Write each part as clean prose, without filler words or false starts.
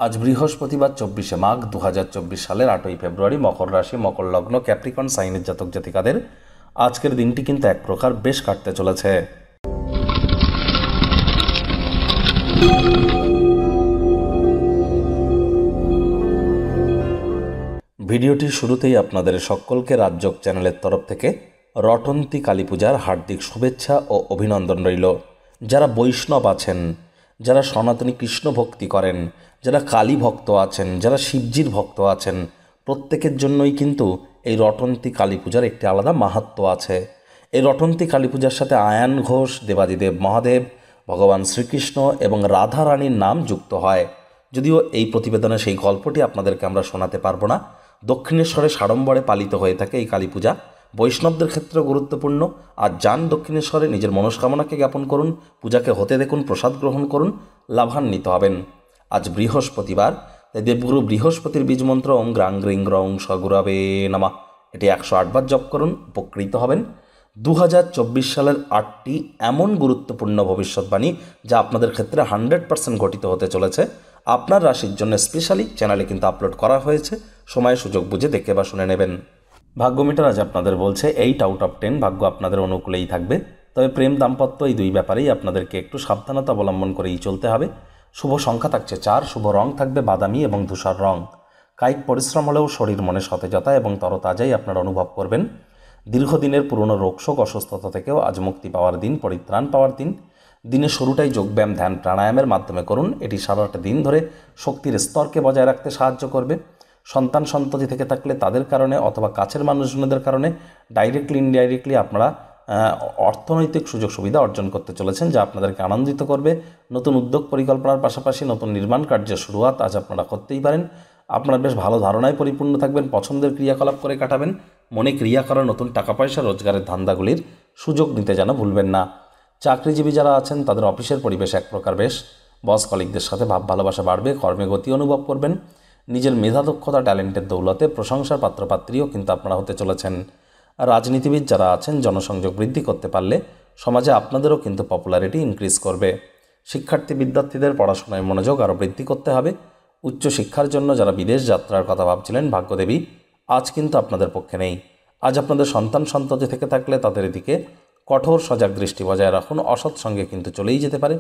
আজ বৃহস্পতিবার 24শে মাঘ 2024 সালের 8ই ফেব্রুয়ারি, মকর রাশি, মকর লগ্ন, ক্যাপ্রিকন সাইনের জাতক জাতিকাদের আজকের দিনটি কিন্তু এক প্রকার বেশ কাটতে চলেছে। ভিডিওটির শুরুতেই আপনাদের সকলকে রাজযোগ চ্যানেলের তরফ থেকে রটন্তী কালী পূজার হার্দিক শুভেচ্ছা ও অভিনন্দন রইল। যারা বৈষ্ণব আছেন, যারা সনাতনী কৃষ্ণ ভক্তি করেন, যারা কালী ভক্ত আছেন, যারা শিবজির ভক্ত আছেন, প্রত্যেকের জন্যই কিন্তু এই রটন্তী কালী পূজার একটি আলাদা মাহাত্ম্য আছে। এই রটন্তী কালী পূজার সাথে আয়ান ঘোষ, দেবাদিদেব মহাদেব, ভগবান শ্রীকৃষ্ণ এবং রাধা রানীর নাম যুক্ত হয়। যদিও এই প্রতিবেদনে সেই গল্পটি আপনাদেরকে আমরা শোনাতে পারবো না। দক্ষিণেশ্বরে সাড়ম্বরে পালিত হয়ে থাকে এই কালী পূজা, বৈষ্ণবদের ক্ষেত্রে গুরুত্বপূর্ণ। আর যান দক্ষিণেশ্বরে, নিজের মনস্কামনাকে জ্ঞাপন করুন, পূজাকে হতে দেখুন, প্রসাদ গ্রহণ করুন, লাভান্বিত হবেন। আজ বৃহস্পতিবার, তাই দেবগুরু বৃহস্পতির বীজমন্ত্র ওম গ্রাং গ্রিং গ্রং সগুরবে নমঃ এটি 108 বার জপ করুন, উপকৃত হবেন। 2024 সালের 8টি এমন গুরুত্বপূর্ণ ভবিষ্যৎবাণী যা আপনাদের ক্ষেত্রে 100% ঘটিত হতে চলেছে। আপনার রাশির জন্য স্পেশালি চ্যানেলে কিন্তু আপলোড করা হয়েছে, সময় সুযোগ বুঝে দেখে বা শুনে নেবেন। ভাগ্যমিটার আজ আপনাদের বলছে 8 আউট অফ 10 ভাগ্য আপনাদের অনুকূলেই থাকবে। তবে প্রেম, দাম্পত্য এই দুই ব্যাপারেই আপনাদেরকে একটু সাবধানতা অবলম্বন করেই চলতে হবে। শুভ সংখ্যা থাকছে 4, শুভ রং থাকবে বাদামি এবং ধূসর রং। কায়িক পরিশ্রম হলেও শরীর মনে সতেজতা এবং তরতাজাই আপনারা অনুভব করবেন। দীর্ঘদিনের পুরনো রোগশোক, অসুস্থতা থেকেও আজ মুক্তি পাওয়ার দিন, পরিত্রাণ পাওয়ার দিন। দিনের শুরুটাই যোগব্যায়াম, ধ্যান, প্রাণায়ামের মাধ্যমে করুন। এটি সারাটা দিন ধরে শক্তির স্তরকে বজায় রাখতে সাহায্য করবে। সন্তান সন্ততি থেকে থাকলে তাদের কারণে অথবা কাছের মানুষজনদের কারণে ডাইরেক্টলি ইনডাইরেক্টলি আপনারা অর্থনৈতিক সুযোগ সুবিধা অর্জন করতে চলেছেন, যা আপনাদেরকে আনন্দিত করবে। নতুন উদ্যোগ পরিকল্পনার পাশাপাশি নতুন নির্মাণ কার্যের শুরুয়াত আজ আপনারা করতেই পারেন। আপনারা বেশ ভালো ধারণায় পরিপূর্ণ থাকবেন, পছন্দের ক্রিয়াকলাপ করে কাটাবেন। মনে ক্রিয়া করা নতুন টাকা পয়সা রোজগারের ধান্দাগুলির সুযোগ নিতে যেন ভুলবেন না। চাকরিজীবী যারা আছেন তাদের অফিসের পরিবেশ এক প্রকার বেশ। বস কলিগদের সাথে ভাব ভালোবাসা বাড়বে, কর্মে গতি অনুভব করবেন। নিজের মেধাদক্ষতা, ট্যালেন্টের দৌলতে প্রশংসার পাত্রপাত্রীও কিন্তু আপনারা হতে চলেছেন। আর রাজনীতিবিদ যারা আছেন জনসংযোগ বৃদ্ধি করতে পারলে সমাজে আপনাদেরও কিন্তু পপুলারিটি ইনক্রিজ করবে। শিক্ষার্থী বিদ্যার্থীদের পড়াশোনায় মনোযোগ আরও বৃদ্ধি করতে হবে। উচ্চশিক্ষার জন্য যারা বিদেশ যাত্রার কথা ভাবছিলেন, ভাগ্যদেবী আজ কিন্তু আপনাদের পক্ষে নেই। আজ আপনাদের সন্তান সন্ততি থেকে থাকলে তাদের দিকে কঠোর সজাগ দৃষ্টি বজায় রাখুন। অসৎ সঙ্গে কিন্তু চলেই যেতে পারে।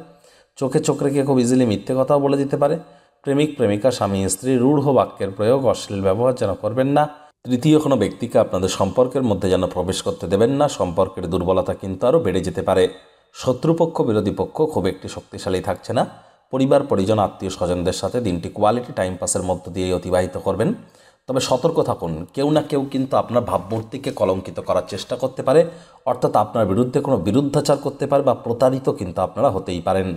চোখে চোখ রেখে খুব ইজিলি মিথ্যে কথাও বলে দিতে পারে। প্রেমিক প্রেমিকা, স্বামী স্ত্রী রূঢ় বাক্যের প্রয়োগ, অশ্লীল ব্যবহার যেন করবেন না। তৃতীয় কোনো ব্যক্তিকে আপনাদের সম্পর্কের মধ্যে যেন প্রবেশ করতে দেবেন না। সম্পর্কের দুর্বলতা কিন্তু আরও বেড়ে যেতে পারে। শত্রুপক্ষ, বিরোধী পক্ষ খুব একটি শক্তিশালী থাকছে না। পরিবার পরিজন, আত্মীয় স্বজনদের সাথে দিনটি কোয়ালিটি টাইম পাসের মধ্য দিয়েই অতিবাহিত করবেন। তবে সতর্ক থাকুন, কেউ না কেউ কিন্তু আপনার ভাবমূর্তিকে কলঙ্কিত করার চেষ্টা করতে পারে, অর্থাৎ আপনার বিরুদ্ধে কোনো বিরুদ্ধাচার করতে পারে বা প্রতারিত কিন্তু আপনারা হতেই পারেন।